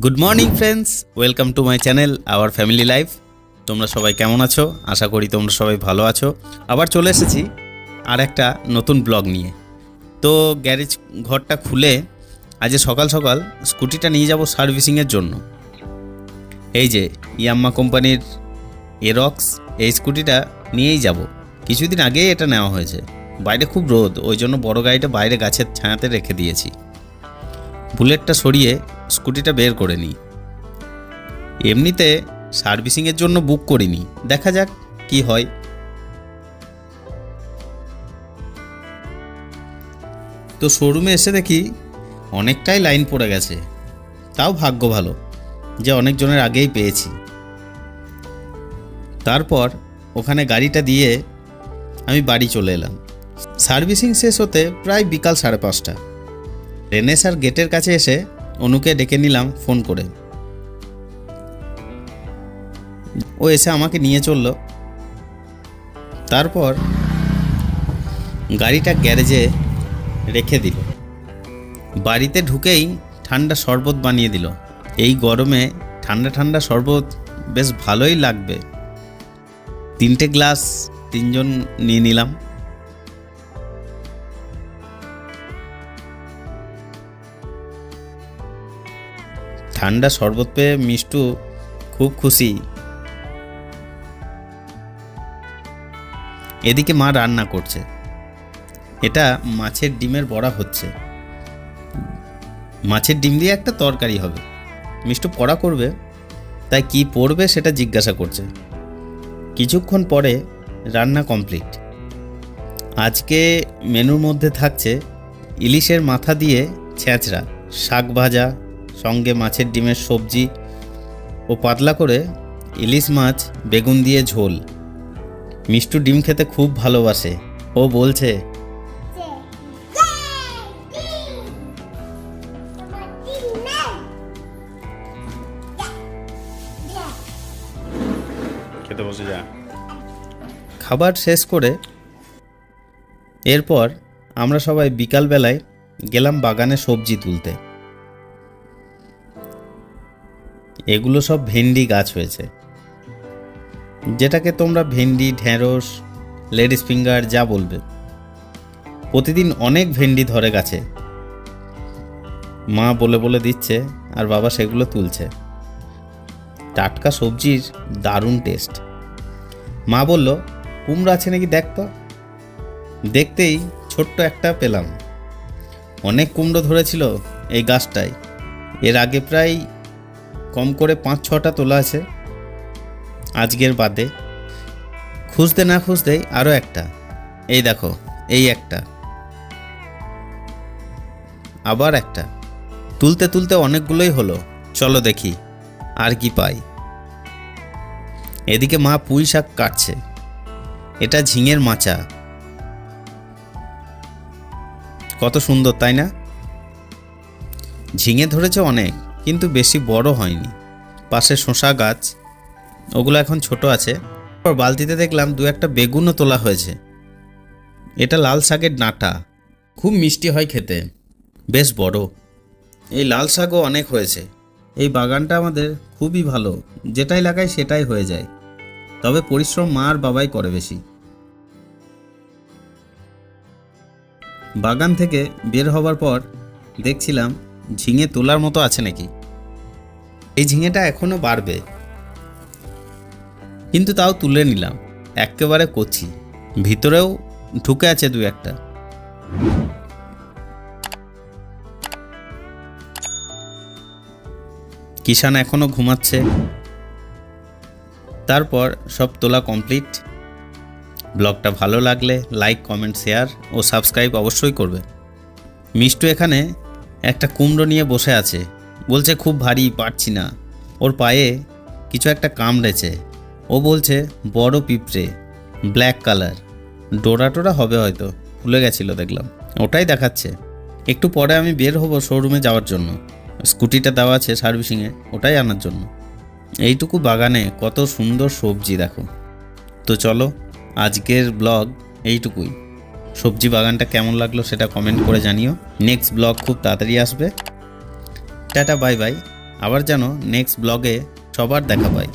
Good morning friends, welcome to my channel our family life. তোমরা সবাই কেমন আছো? আশা করি তোমরা সবাই ভালো আছো। আবার চলে এসেছি আর একটা নতুন ব্লগ নিয়ে। তো গ্যারেজ ঘরটা খুলে আজ সকাল সকাল স্কুটিটা নিয়ে যাব সার্ভিসিংয়ের জন্য। এই যে ইয়াম্মা কোম্পানির এরক্স, এই স্কুটিটা নিয়েই যাব। কিছুদিন আগেই এটা নেওয়া হয়েছে। বাইরে খুব রোদ, ওই জন্য বড় গাড়িটা বাইরে গাছের ছায়াতে রেখে দিয়েছি। বুলেটটা সরিয়ে স্কুটিটা বের করে নিই। এমনিতে সার্ভিসিংয়ের জন্য বুক করিনি, দেখা যাক কি হয়। তো শোরুমে এসে দেখি অনেকটাই লাইন পড়ে গেছে। তাও ভাগ্য ভালো যে অনেকজনের আগেই পেয়েছি। তারপর ওখানে গাড়িটা দিয়ে আমি বাড়ি চলে এলাম। সার্ভিসিং শেষ হতে প্রায় বিকাল 5:30। রেনেসার গেটের কাছে এসে অনুকে ডেকে নিলাম ফোন করে। ও এসে আমাকে নিয়ে চলল। তারপর গাড়িটা গ্যারেজে রেখে দিল। বাড়িতে ঢুকেই ঠান্ডা শরবত বানিয়ে দিল। এই গরমে ঠান্ডা ঠান্ডা শরবত বেশ ভালোই লাগবে। 3টে গ্লাস 3জন নিয়ে নিলাম। ঠান্ডা শরবত পেয়ে মিষ্টু খুব খুশি। এদিকে মা রান্না করছে। এটা মাছের ডিমের বড়া হচ্ছে। মাছের ডিম দিয়ে একটা তরকারি হবে। মিষ্টু পড়া করবে, তাই কি পড়বে সেটা জিজ্ঞাসা করছে। কিছুক্ষণ পরে রান্না কমপ্লিট। আজকে মেনুর মধ্যে থাকছে ইলিশের মাথা দিয়ে ছেঁচড়া, শাক ভাজা, সঙ্গে মাছের ডিমের সবজি ও পাতলা করে ইলিশ মাছ বেগুন দিয়ে ঝোল। মিষ্টু ডিম খেতে খুব ভালোবাসে। ও বলছে খেতে বসে যা। খাবার শেষ করে এরপর আমরা সবাই বিকালবেলায় গেলাম বাগানে সবজি তুলতে। এগুলো সব ভেন্ডি গাছ হয়েছে, যেটাকে তোমরা ভেন্ডি, ঢেঁড়স, লেডিস ফিঙ্গার যা বলবে। প্রতিদিন অনেক ভেন্ডি ধরে গাছে। মা বলে বলে দিচ্ছে আর বাবা সেগুলো তুলছে। টাটকা সবজির দারুণ টেস্ট। মা বলল, কুমড়ো আছে নাকি দেখ তো। দেখতেই ছোট্ট একটা পেলাম। অনেক কুমড়ো ধরেছিল এই গাছটায়। এর আগে প্রায় কম করে 5-6টা তোলা আছে, আজকের বাদে। খুঁজতে না খুঁজতেই আরও একটা। এই দেখো, এই একটা, আবার একটা। তুলতে তুলতে অনেকগুলোই হলো। চলো দেখি আর কি পাই। এদিকে মা পুঁই শাক কাটছে। এটা ঝিঙের মাচা। কত সুন্দর, তাই না? ঝিঙে ধরেছে অনেক, কিন্তু বেশি বড় হয়নি। পাশে শসা গাছ, ওগুলো এখন ছোট আছে। বালতিতে দেখলাম 2-1টা বেগুনও তোলা হয়েছে। এটা লাল শাকের ডাঁটা, খুব মিষ্টি হয় খেতে, বেশ বড়। এই লাল শাকও অনেক হয়েছে। এই বাগানটা আমাদের খুবই ভালো, যেটাই লাগাই সেটাই হয়ে যায়। তবে পরিশ্রম মা আর বাবাই করে বেশি। বাগান থেকে বের হবার পর দেখছিলাম ঝিঙে তোলার মতো আছে নাকি। এই ঝিঙেটা এখনো বাড়বে, কিন্তু তাও তুলে নিলাম। একেবারে কচি, ভিতরেও ঢুকে আছে 2-1টা। কিষান এখনো ঘুমাচ্ছে। তারপর সব তোলা কমপ্লিট। ব্লগটা ভালো লাগলে লাইক, কমেন্ট, শেয়ার ও সাবস্ক্রাইব অবশ্যই করবে। মিষ্টু এখানে একটা কুমড়ো নিয়ে বসে আছে। বলছে খুব ভারী, পারছি না। ওর পায়ে কিছু একটা কামড়েছে। ও বলছে বড় পিঁপড়ে, ব্ল্যাক কালার। ডোরা টোরা হবে হয়তো, ভুলে গেছিলো দেখলাম। ওটাই দেখাচ্ছে। একটু পরে আমি বের হব শোরুমে যাওয়ার জন্য। স্কুটিটা দেওয়া আছে সার্ভিসিংয়ে, ওটাই আনার জন্য। এইটুকু বাগানে কত সুন্দর সবজি দেখো। তো চলো, আজকের ব্লগ এইটুকুই। সবজি বাগানটা কেমন লাগলো সেটা কমেন্ট করে জানিও। নেক্সট ব্লগ খুব তাড়াতাড়ি আসবে। Tata, bye bye. আবার যেন নেক্সট ব্লগে সবার দেখা পাই।